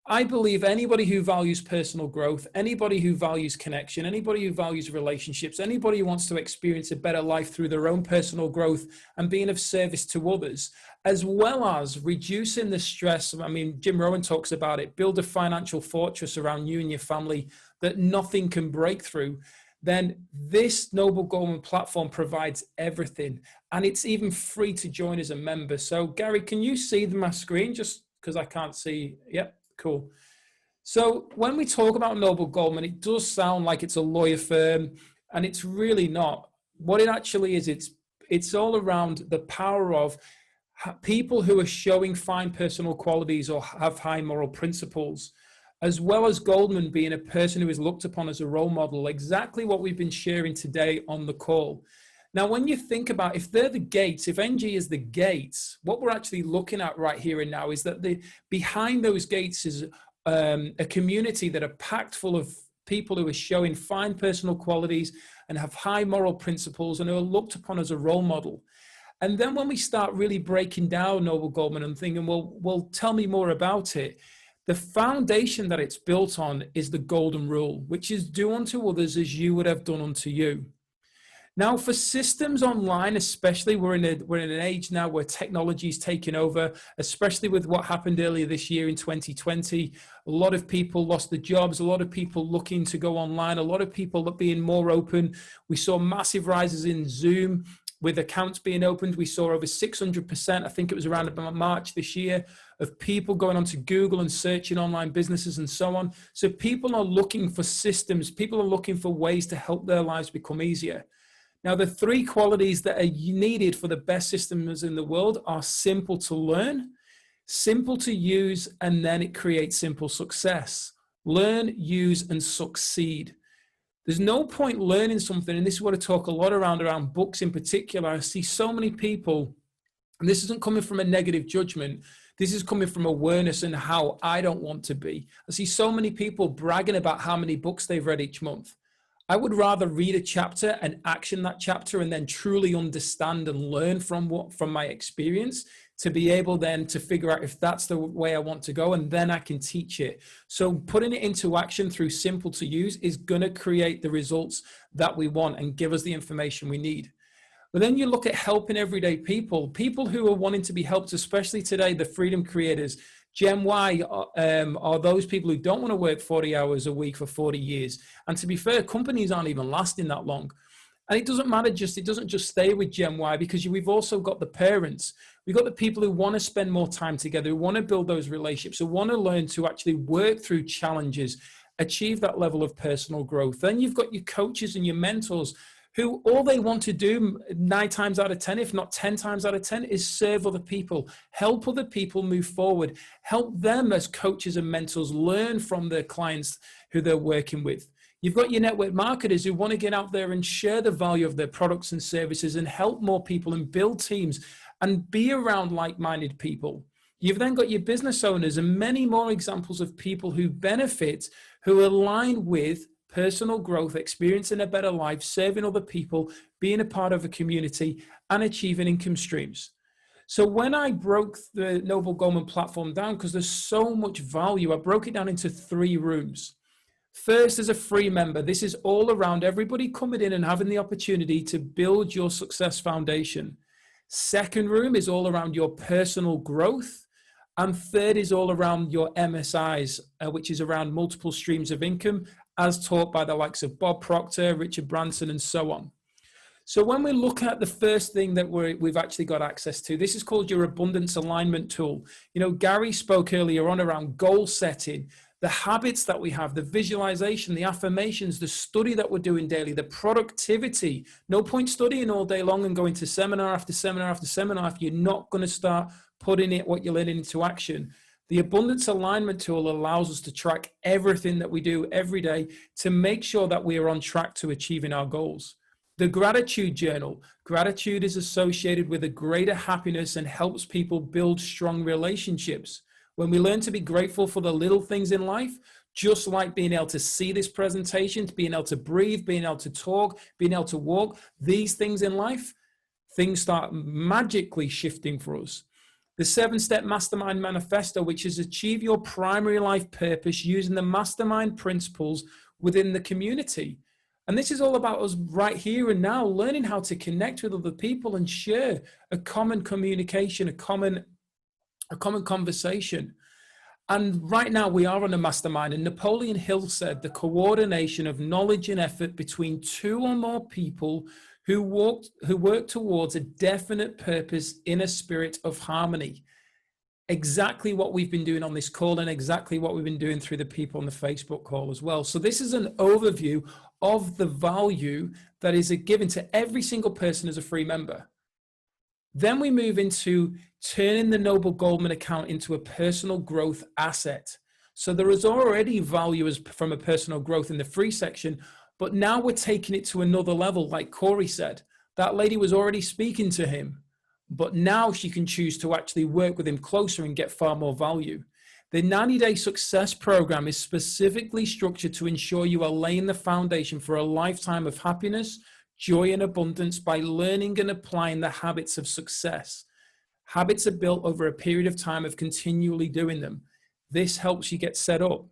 I believe anybody who values personal growth, anybody who values connection, anybody who values relationships, anybody who wants to experience a better life through their own personal growth and being of service to others, as well as reducing the stress. I mean, Jim Rohn talks about it, build a financial fortress around you and your family that nothing can break through. Then this Noble Goldman platform provides everything, and it's even free to join as a member. So Gary, can you see my screen just because I can't see? Yep. Cool. So when we talk about Noble Goldman, it does sound like it's a lawyer firm, and it's really not. What it actually is, it's all around the power of people who are showing fine personal qualities or have high moral principles, as well as Goldman being a person who is looked upon as a role model, exactly what we've been sharing today on the call. Now, when you think about, if they're the gates, if NG is the gates, what we're actually looking at right here and now is that behind those gates is a community that are packed full of people who are showing fine personal qualities and have high moral principles and who are looked upon as a role model. And then when we start really breaking down Noble Goldman and thinking, well, tell me more about it. The foundation that it's built on is the golden rule, which is do unto others as you would have done unto you. Now, for systems online, especially, we're in an age now where technology is taking over, especially with what happened earlier this year in 2020. A lot of people lost their jobs, a lot of people looking to go online, a lot of people being more open. We saw massive rises in Zoom with accounts being opened. We saw over 600%, I think it was around about March this year, of people going onto Google and searching online businesses and so on. So people are looking for systems, people are looking for ways to help their lives become easier. Now, the three qualities that are needed for the best systems in the world are simple to learn, simple to use, and then it creates simple success. Learn, use, and succeed. There's no point learning something, and this is what I talk a lot around books in particular. I see so many people, and this isn't coming from a negative judgment, this is coming from awareness and how I don't want to be. I see so many people bragging about how many books they've read each month. I would rather read a chapter and action that chapter and then truly understand and learn from my experience to be able then to figure out if that's the way I want to go, and then I can teach it. So putting it into action through simple to use is going to create the results that we want and give us the information we need. But then you look at helping everyday people who are wanting to be helped, especially today, the freedom creators. Gen Y are those people who don't want to work 40 hours a week for 40 years. And to be fair, companies aren't even lasting that long. And it doesn't matter, it doesn't just stay with Gen Y, because we've also got the parents. We've got the people who want to spend more time together, who want to build those relationships, who want to learn to actually work through challenges, achieve that level of personal growth. Then you've got your coaches and your mentors who all they want to do 9 times out of 10, if not 10 times out of 10, is serve other people, help other people move forward, help them as coaches and mentors learn from their clients who they're working with. You've got your network marketers who want to get out there and share the value of their products and services and help more people and build teams and be around like-minded people. You've then got your business owners and many more examples of people who benefit, who align with personal growth, experiencing a better life, serving other people, being a part of a community, and achieving income streams. So when I broke the Noble Goldman platform down, because there's so much value, I broke it down into 3 rooms. First, as a free member, this is all around everybody coming in and having the opportunity to build your success foundation. Second room is all around your personal growth. And third is all around your MSIs, which is around multiple streams of income, as taught by the likes of Bob Proctor, Richard Branson, and so on. So when we look at the first thing that we've actually got access to, this is called your abundance alignment tool. You know, Gary spoke earlier on around goal setting, the habits that we have, the visualization, the affirmations, the study that we're doing daily, the productivity. No point studying all day long and going to seminar after seminar after seminar if you're not going to start putting what you're learning into action. The abundance alignment tool allows us to track everything that we do every day to make sure that we are on track to achieving our goals. The gratitude journal. Gratitude is associated with a greater happiness and helps people build strong relationships. When we learn to be grateful for the little things in life, just like being able to see this presentation, being able to breathe, being able to talk, being able to walk, these things in life, things start magically shifting for us. The 7-step Mastermind Manifesto, which is achieve your primary life purpose using the Mastermind principles within the community. And this is all about us right here and now, learning how to connect with other people and share a common communication, a common conversation. And right now we are on a mastermind, and Napoleon Hill said the coordination of knowledge and effort between 2 or more people who work towards a definite purpose in a spirit of harmony. Exactly what we've been doing on this call and exactly what we've been doing through the people on the Facebook call as well. So this is an overview of the value that is given to every single person as a free member. Then we move into turning the Noble Goldman account into a personal growth asset. So there is already value from a personal growth in the free section, but now we're taking it to another level. Like Corey said, that lady was already speaking to him, but now she can choose to actually work with him closer and get far more value. The 90-day success program is specifically structured to ensure you are laying the foundation for a lifetime of happiness, joy, and abundance by learning and applying the habits of success. Habits are built over a period of time of continually doing them. This helps you get set up.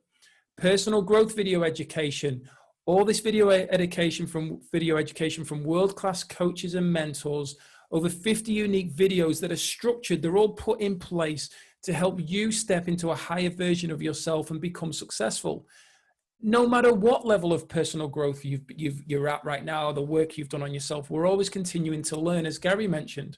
Personal growth video education, All this video education from world-class coaches and mentors, over 50 unique videos that are structured. They're all put in place to help you step into a higher version of yourself and become successful. No matter what level of personal growth you're at right now, or the work you've done on yourself, we're always continuing to learn, as Gary mentioned.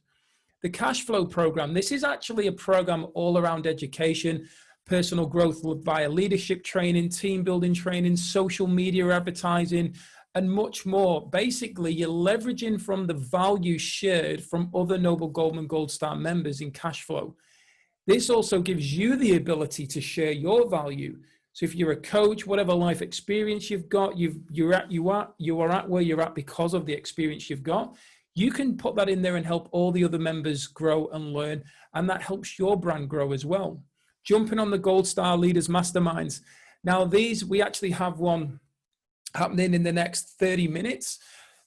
The cash flow program, this is actually a program all around education, personal growth via leadership training, team building training, social media advertising, and much more. Basically, you're leveraging from the value shared from other Noble Goldman Gold Star members in cash flow. This also gives you the ability to share your value. So if you're a coach, whatever life experience you've got, you are at where you're at because of the experience you've got, you can put that in there and help all the other members grow and learn, and that helps your brand grow as well. Jumping on the Gold Star Leaders Masterminds. Now we actually have one happening in the next 30 minutes.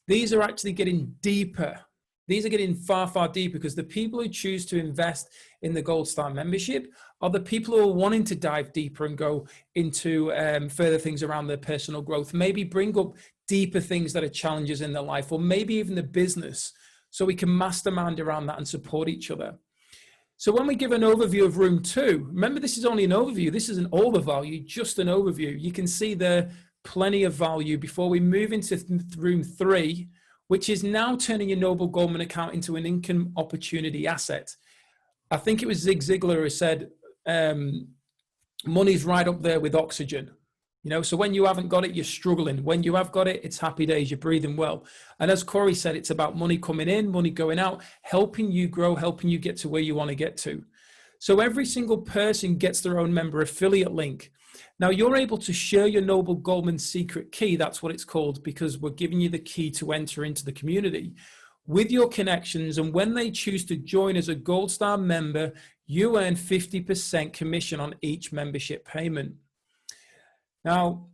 These are actually getting deeper. These are getting far, far deeper, because the people who choose to invest in the Gold Star membership are the people who are wanting to dive deeper and go into further things around their personal growth, maybe bring up deeper things that are challenges in their life, or maybe even the business, so we can mastermind around that and support each other. So when we give an overview of room 2, remember, this is only an overview. This isn't all the value, just an overview. You can see there plenty of value before we move into room 3, which is now turning your Noble Goldman account into an income opportunity asset. I think it was Zig Ziglar who said, money's right up there with oxygen. You know, so when you haven't got it, you're struggling. When you have got it, it's happy days, you're breathing well. And as Corey said, it's about money coming in, money going out, helping you grow, helping you get to where you want to get to. So every single person gets their own member affiliate link. Now you're able to share your Noble Goldman secret key, that's what it's called, because we're giving you the key to enter into the community with your connections. And when they choose to join as a Gold Star member, you earn 50% commission on each membership payment. Now,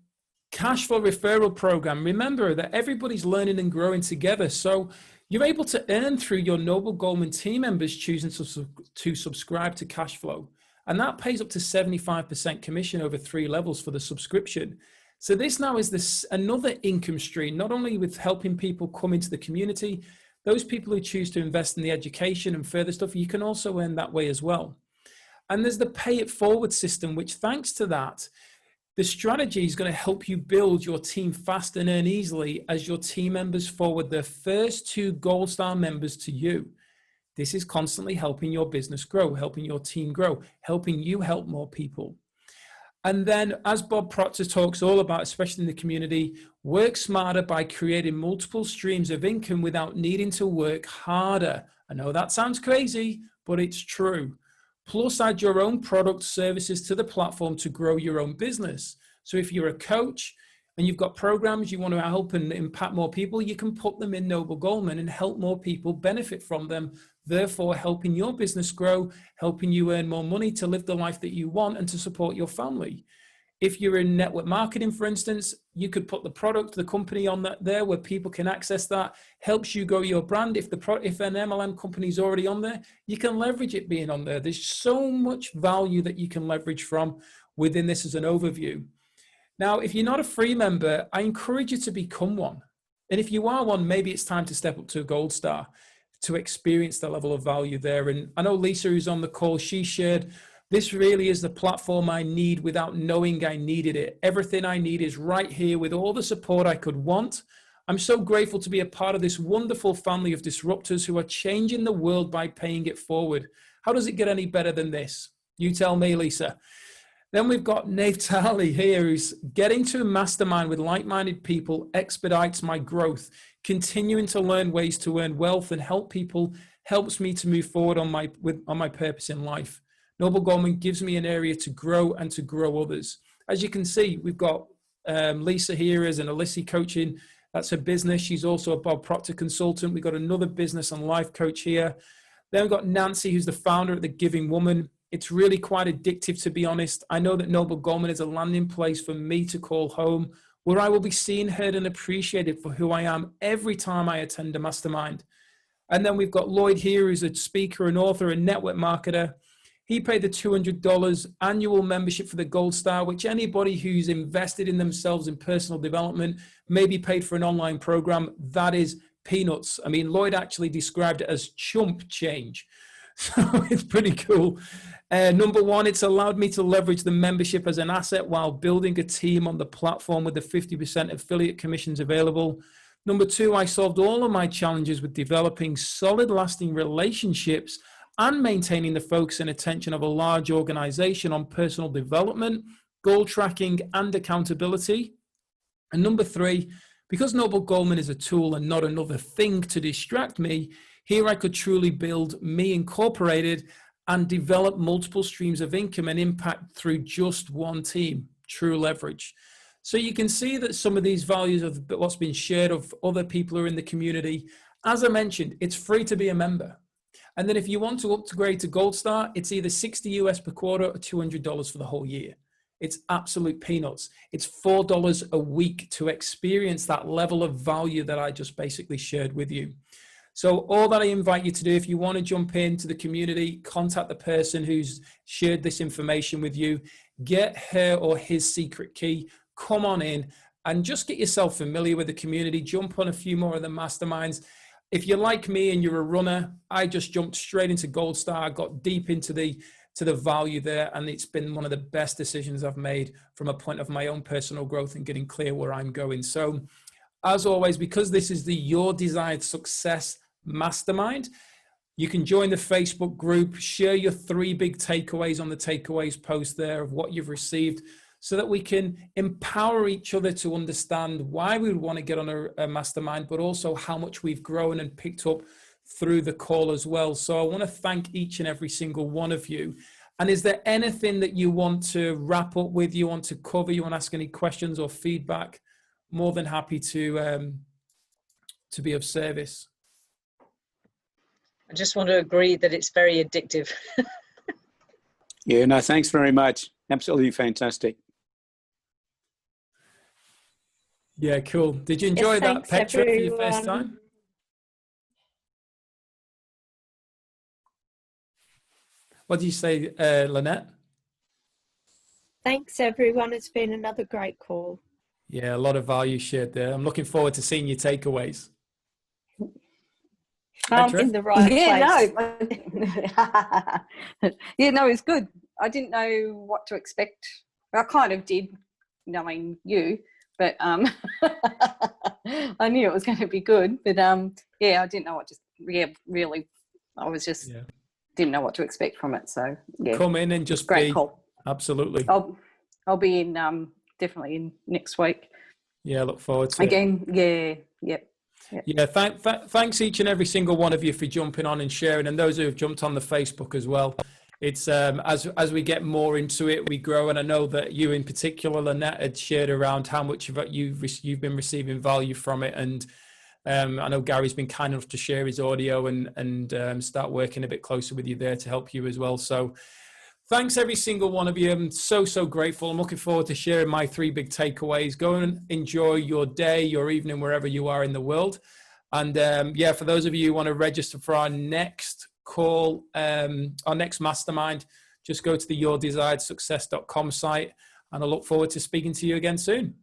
cash flow referral program, remember that everybody's learning and growing together. So you're able to earn through your Noble Goldman team members choosing to subscribe to cash flow. And that pays up to 75% commission over 3 levels for the subscription. So this now is another income stream, not only with helping people come into the community, those people who choose to invest in the education and further stuff, you can also earn that way as well. And there's the pay it forward system, which thanks to that, the strategy is going to help you build your team fast and earn easily as your team members forward their first 2 Gold Star members to you. This is constantly helping your business grow, helping your team grow, helping you help more people. And then, as Bob Proctor talks all about, especially in the community, work smarter by creating multiple streams of income without needing to work harder. I know that sounds crazy, but it's true. Plus, add your own products, services to the platform to grow your own business. So if you're a coach and you've got programs you want to help and impact more people, you can put them in Noble Goldman and help more people benefit from them, therefore helping your business grow, helping you earn more money to live the life that you want and to support your family. If you're in network marketing, for instance, you could put the product, the company on that there where people can access that, helps you grow your brand. If an MLM company is already on there, you can leverage it being on there. There's so much value that you can leverage from within this as an overview. Now, if you're not a free member, I encourage you to become one. And if you are one, maybe it's time to step up to a Gold Star to experience the level of value there. And I know Lisa, who's on the call, she shared, this really is the platform I need without knowing I needed it. Everything I need is right here with all the support I could want. I'm so grateful to be a part of this wonderful family of disruptors who are changing the world by paying it forward. How does it get any better than this? You tell me, Lisa. Then we've got Naftali here, who's getting to a mastermind with like-minded people expedites my growth. Continuing to learn ways to earn wealth and help people helps me to move forward on my purpose in life. Noble Goldman gives me an area to grow and to grow others. As you can see, we've got Lisa here as an Alyssa coaching. That's her business. She's also a Bob Proctor consultant. We've got another business and life coach here. Then we've got Nancy, who's the founder of The Giving Woman. It's really quite addictive, to be honest. I know that Noble Goldman is a landing place for me to call home, where I will be seen, heard, and appreciated for who I am every time I attend a mastermind. And then we've got Lloyd here, who's a speaker, an author, a network marketer. He paid the $200 annual membership for the Gold Star, which anybody who's invested in themselves in personal development, maybe paid for an online program, that is peanuts. I mean, Lloyd actually described it as chump change. So it's pretty cool. Number one, it's allowed me to leverage the membership as an asset while building a team on the platform with the 50% affiliate commissions available. Number two, I solved all of my challenges with developing solid, lasting relationships and maintaining the focus and attention of a large organization on personal development, goal tracking, and accountability. And number three, because Noble Goldman is a tool and not another thing to distract me, here I could truly build Me Incorporated and develop multiple streams of income and impact through just one team, true leverage. So you can see that some of these values of what's been shared of other people who are in the community. As I mentioned, it's free to be a member. And then if you want to upgrade to Gold Star, it's either 60 US per quarter or $200 for the whole year. It's absolute peanuts. It's $4 a week to experience that level of value that I just basically shared with you. So all that I invite you to do, if you want to jump into the community, contact the person who's shared this information with you, get her or his secret key, come on in and just get yourself familiar with the community, jump on a few more of the masterminds. If you're like me and you're a runner, I just jumped straight into Gold Star, got deep into the value there, and it's been one of the best decisions I've made from a point of my own personal growth and getting clear where I'm going. So as always, because this is the Your Desired Success Mastermind, you can join the Facebook group, share your 3 big takeaways on the takeaways post there of what you've received, so that we can empower each other to understand why we would want to get on a mastermind, but also how much we've grown and picked up through the call as well. So I want to thank each and every single one of you. And is there anything that you want to wrap up with, you want to cover, you want to ask any questions or feedback? More than happy to be of service. I just want to agree that it's very addictive. Yeah, no, thanks very much. Absolutely fantastic. Yeah, cool. Did you enjoy that, Petra, for your first time? What did you say, Lynette? Thanks, everyone. It's been another great call. Yeah, a lot of value shared there. I'm looking forward to seeing your takeaways. In the right place. Yeah, no, it's good. I didn't know what to expect. I kind of did, knowing you, but I knew it was going to be good. But yeah, I didn't know what to. Yeah, really, I was just didn't know what to expect from it. So yeah, come in and just great call. Absolutely. I'll be in definitely in next week. Yeah, look forward to again. It. Yeah. Yeah, thanks each and every single one of you for jumping on and sharing, and those who have jumped on the Facebook as well. It's as we get more into it, we grow, and I know that you in particular, Lynette, had shared around how much of it you've been receiving value from it, and I know Gary's been kind enough to share his audio and start working a bit closer with you there to help you as well. So thanks every single one of you. I'm so grateful. I'm looking forward to sharing my 3 big takeaways. Go and enjoy your day, your evening, wherever you are in the world. And yeah, for those of you who want to register for our next call, our next mastermind, just go to the yourdesiredsuccess.com site, and I look forward to speaking to you again soon.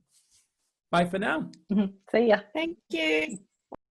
Bye for now. See ya. Thank you.